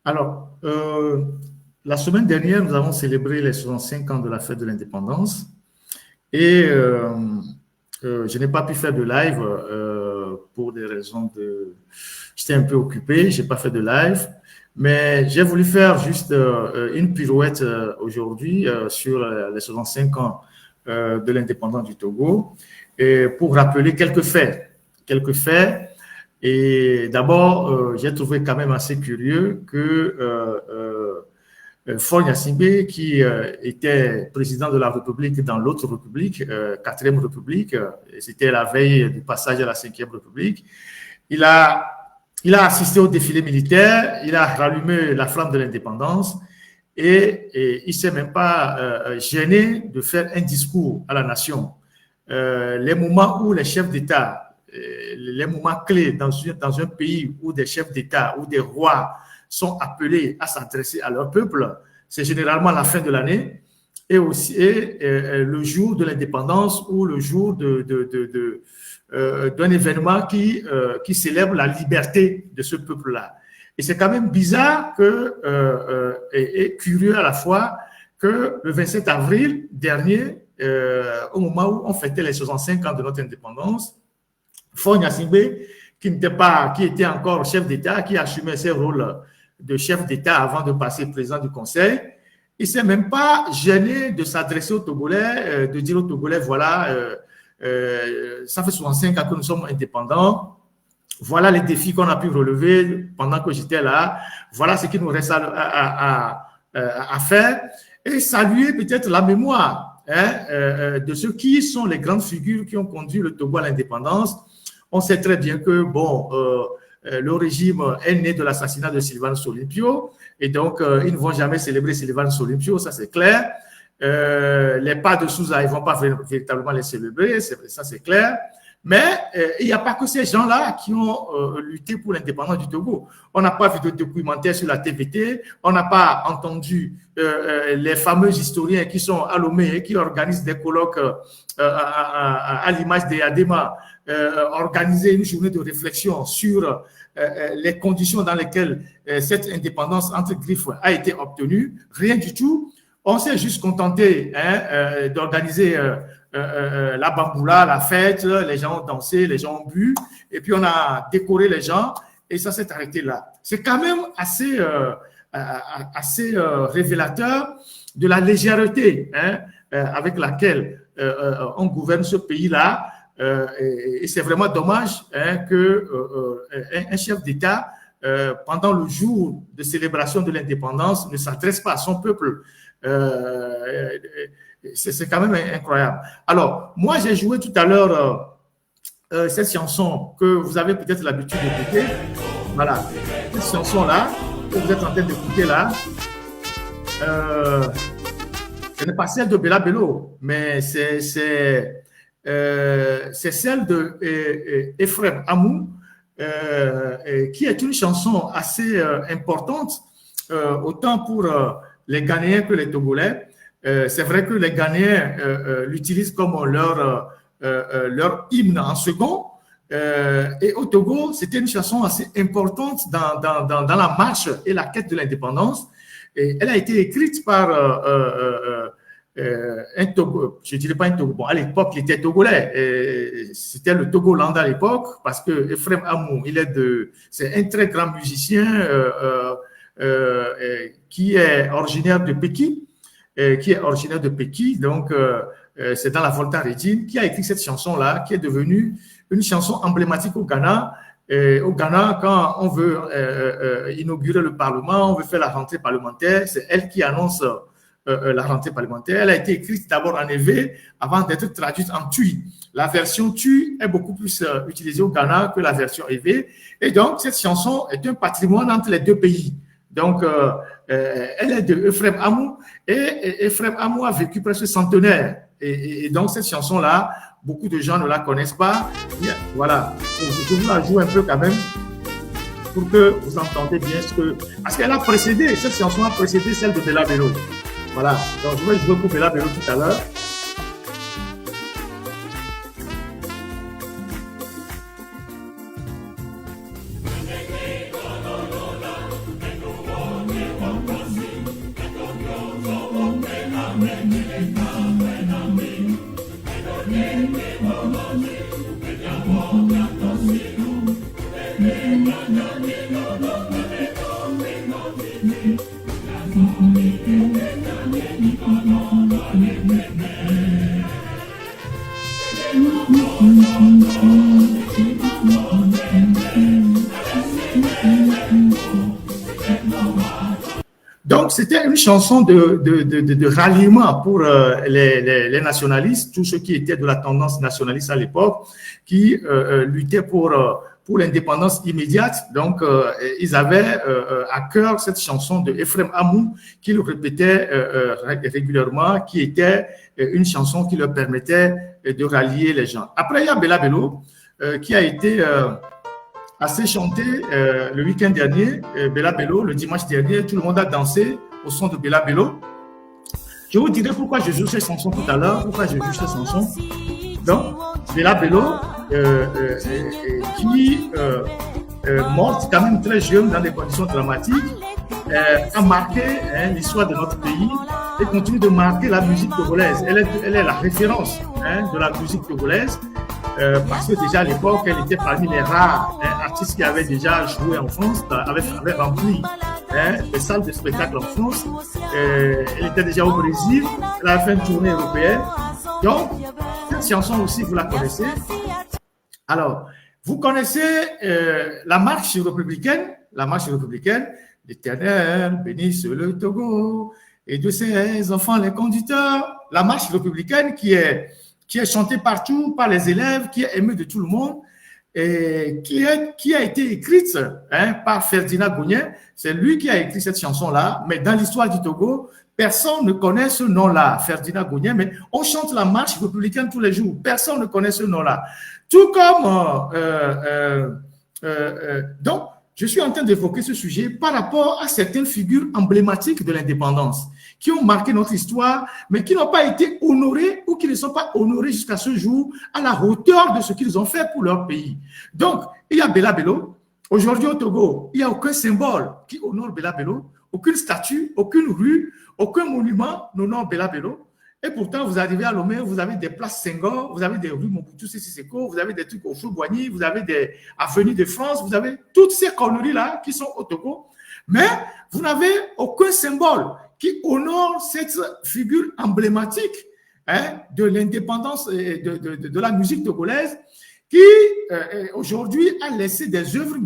Alors, la semaine dernière, nous avons célébré les 65 ans de la fête de l'indépendance et je n'ai pas pu faire de live pour des raisons de... J'étais un peu occupé, je n'ai pas fait de live, mais j'ai voulu faire juste une pirouette aujourd'hui sur les 65 ans de l'indépendance du Togo et pour rappeler quelques faits. Quelques faits. Et d'abord, j'ai trouvé quand même assez curieux que Faure Gnassingbé, qui était président de la République dans l'autre République, 4e République, c'était la veille du passage à la 5e République, il a, il a assisté au défilé militaire, il a rallumé la flamme de l'indépendance et il ne s'est même pas gêné de faire un discours à la nation. Les moments où les chefs d'État les moments clés dans un pays où des chefs d'État ou des rois sont appelés à s'adresser à leur peuple, c'est généralement la fin de l'année et aussi le jour de l'indépendance ou le jour d'un événement qui célèbre la liberté de ce peuple-là. Et c'est quand même bizarre et curieux à la fois que le 27 avril dernier, au moment où on fêtait les 65 ans de notre indépendance, Faure Gnassingbé, qui était encore chef d'État, qui assumait ses rôles de chef d'État avant de passer président du Conseil, il ne s'est même pas gêné de s'adresser aux Togolais, de dire aux Togolais, voilà, ça fait 65 ans que nous sommes indépendants, voilà les défis qu'on a pu relever pendant que j'étais là, voilà ce qu'il nous reste à faire, et saluer peut-être la mémoire de ceux qui sont les grandes figures qui ont conduit le Togo à l'indépendance. On sait très bien que, le régime est né de l'assassinat de Sylvanus Olympio, et donc, ils ne vont jamais célébrer Sylvanus Olympio, ça c'est clair. Les pas de Souza, ils ne vont pas véritablement les célébrer, ça c'est clair. Mais il n'y a pas que ces gens-là qui ont lutté pour l'indépendance du Togo. On n'a pas vu de documentaire sur la TVT, on n'a pas entendu les fameux historiens qui sont à Lomé et qui organisent des colloques à l'image des Adema, organiser une journée de réflexion sur les conditions dans lesquelles cette indépendance entre griffes a été obtenue. Rien du tout. On s'est juste contenté d'organiser la bamboula, la fête, les gens ont dansé, les gens ont bu, et puis on a décoré les gens, et ça s'est arrêté là. C'est quand même assez révélateur de la légèreté avec laquelle on gouverne ce pays-là, et c'est vraiment dommage qu'un chef d'État, pendant le jour de célébration de l'indépendance, ne s'adresse pas à son peuple. C'est quand même incroyable. Alors, moi, j'ai joué tout à l'heure cette chanson que vous avez peut-être l'habitude d'écouter. Voilà, cette chanson-là que vous êtes en train d'écouter là, ce n'est pas celle de Bella Bello, mais c'est celle de Ephraim Amou, qui est une chanson assez importante, autant pour les Ghanéens que les Togolais. C'est vrai que les Ghanéens l'utilisent comme leur hymne en second. Et au Togo, c'était une chanson assez importante dans la marche et la quête de l'indépendance. Et elle a été écrite par un Togo, je ne dirais pas un Togo, bon, à l'époque, il était togolais. C'était le Togoland à l'époque, parce que Ephraim Amou, c'est un très grand musicien qui est originaire de Pékin. Donc c'est dans la Volta Rétine, qui a écrit cette chanson-là, qui est devenue une chanson emblématique au Ghana. Au Ghana, quand on veut inaugurer le Parlement, on veut faire la rentrée parlementaire, c'est elle qui annonce la rentrée parlementaire. Elle a été écrite d'abord en Ewe avant d'être traduite en Twi. La version Twi est beaucoup plus utilisée au Ghana que la version Ewe. Et donc, cette chanson est un patrimoine entre les deux pays. Donc, elle est de Ephraim Amou, et Ephraim Amou a vécu presque centenaire. Et donc, cette chanson-là, beaucoup de gens ne la connaissent pas. Voilà, je vous la joue un peu quand même pour que vous entendez bien ce que... Parce qu'elle a précédé, cette chanson a précédé celle de Bella Bello. Voilà, donc je vais jouer pour Bella Bello tout à l'heure. Donc, c'était une chanson de ralliement pour les nationalistes, tous ceux qui étaient de la tendance nationaliste à l'époque, qui luttaient pour l'indépendance immédiate. Donc, ils avaient à cœur cette chanson de Ephraim Amou qu'ils répétaient régulièrement, qui était une chanson qui leur permettait de rallier les gens. Après, il y a Bella Bello, qui a été assez chanté le week-end dernier, Bella Bello, le dimanche dernier, tout le monde a dansé au son de Bella Bello. Je vous dirai pourquoi je joue cette chanson tout à l'heure, pourquoi je joue cette chanson. Donc, Bella Bello, qui morte quand même très jeune dans des conditions dramatiques, a marqué l'histoire de notre pays et continue de marquer la musique togolaise. Elle est la référence de la musique togolaise. Parce que déjà à l'époque, elle était parmi les rares artistes qui avaient déjà joué en France, avaient rempli les salles de spectacle en France. Elle était déjà au Brésil, elle a fait une tournée européenne. Donc, cette chanson aussi, vous la connaissez. Alors, vous connaissez la marche républicaine, l'Éternel bénisse le Togo et de ses enfants les conducteurs. La marche républicaine qui est chantée partout par les élèves, qui est aimée de tout le monde, et qui a été écrite par Ferdinand Gougnien. C'est lui qui a écrit cette chanson-là, mais dans l'histoire du Togo, personne ne connaît ce nom-là, Ferdinand Gougnien, mais on chante la marche républicaine tous les jours. Personne ne connaît ce nom-là. Tout comme... donc, je suis en train d'évoquer ce sujet par rapport à certaines figures emblématiques de l'indépendance qui ont marqué notre histoire, mais qui n'ont pas été honorées ou qui ne sont pas honorées jusqu'à ce jour à la hauteur de ce qu'ils ont fait pour leur pays. Donc, il y a Bella Bello. Aujourd'hui au Togo, il n'y a aucun symbole qui honore Bella Bello, aucune statue, aucune rue, aucun monument n'honore Bella Bello. Et pourtant, vous arrivez à Lomé, vous avez des places Senghor, vous avez des rues Mobutu Sese Seko, vous avez des trucs au Fou-Boigny, vous avez des avenues de France, vous avez toutes ces conneries-là qui sont au Togo. Mais vous n'avez aucun symbole qui honore cette figure emblématique de l'indépendance et de la musique togolaise qui, aujourd'hui, a laissé des œuvres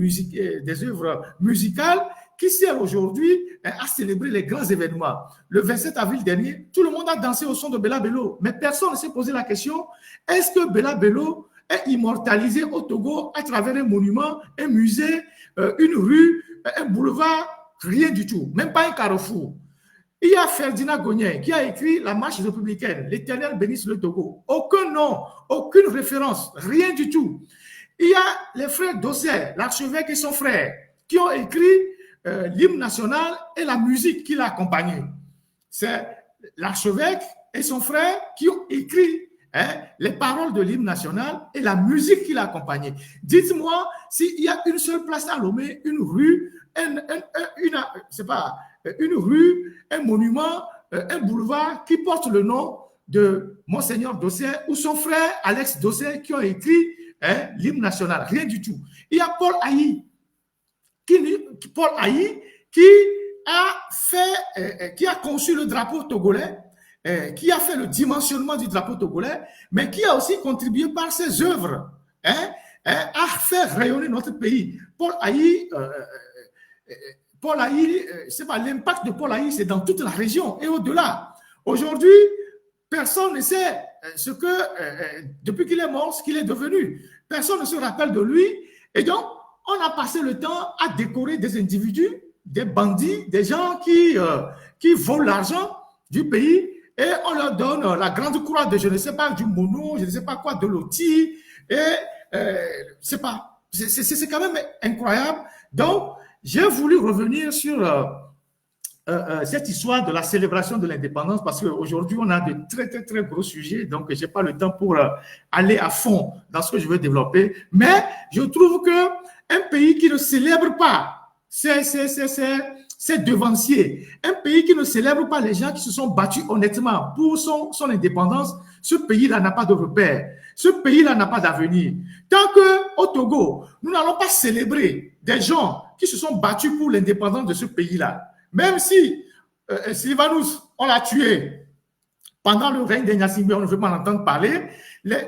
musicales qui sert aujourd'hui à célébrer les grands événements. Le 27 avril dernier, tout le monde a dansé au son de Bella Bello, mais personne ne s'est posé la question, est-ce que Bella Bello est immortalisé au Togo à travers un monument, un musée, une rue, un boulevard? Rien du tout, même pas un carrefour. Il y a Ferdinand Gougnien qui a écrit la marche républicaine, l'Éternel bénisse le Togo. Aucun nom, aucune référence, rien du tout. Il y a les frères Dossé, l'archevêque et son frère, qui ont écrit l'hymne national et la musique qui l'a accompagné. C'est l'archevêque et son frère qui ont écrit les paroles de l'hymne national et la musique qui l'a accompagné. Dites-moi s'il y a une seule place à Lomé, une rue, une rue, un monument, un boulevard qui porte le nom de Monseigneur Dossé ou son frère Alex Dossé qui ont écrit l'hymne national. Rien du tout. Il y a Paul Haï, qui a conçu le drapeau togolais, qui a fait le dimensionnement du drapeau togolais, mais qui a aussi contribué par ses œuvres à faire rayonner notre pays. Paul Haï, c'est pas l'impact de Paul Haï, c'est dans toute la région et au-delà. Aujourd'hui, personne ne sait ce que, depuis qu'il est mort, ce qu'il est devenu. Personne ne se rappelle de lui. Et donc, on a passé le temps à décorer des individus, des bandits, des gens qui volent l'argent du pays et on leur donne la grande croix de, je ne sais pas, du Mono, je ne sais pas quoi, de Loti. Et c'est quand même incroyable. Donc, j'ai voulu revenir sur cette histoire de la célébration de l'indépendance parce qu'aujourd'hui, on a de très, très, très gros sujets. Donc, je n'ai pas le temps pour aller à fond dans ce que je veux développer. Mais je trouve qu'un pays qui ne célèbre pas ses devanciers, un pays qui ne célèbre pas les gens qui se sont battus honnêtement pour son indépendance, ce pays-là n'a pas de repère. Ce pays-là n'a pas d'avenir. Tant qu'au Togo, nous n'allons pas célébrer des gens qui se sont battus pour l'indépendance de ce pays-là, même si Sylvanus, on l'a tué pendant le règne des Gnassingbé, on ne veut pas en entendre parler,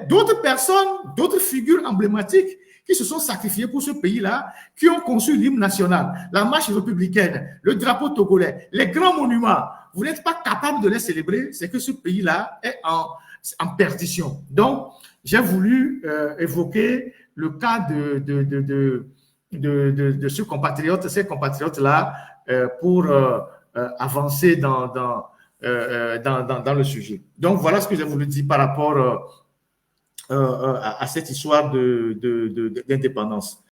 d'autres personnes, d'autres figures emblématiques qui se sont sacrifiés pour ce pays-là, qui ont conçu l'hymne national, la marche républicaine, le drapeau togolais, les grands monuments. Vous n'êtes pas capable de les célébrer, c'est que ce pays-là est en perdition. Donc, j'ai voulu évoquer le cas de ce compatriote, ces compatriotes-là, pour avancer dans le sujet. Donc, voilà ce que j'ai voulu dire par rapport à cette histoire d'indépendance.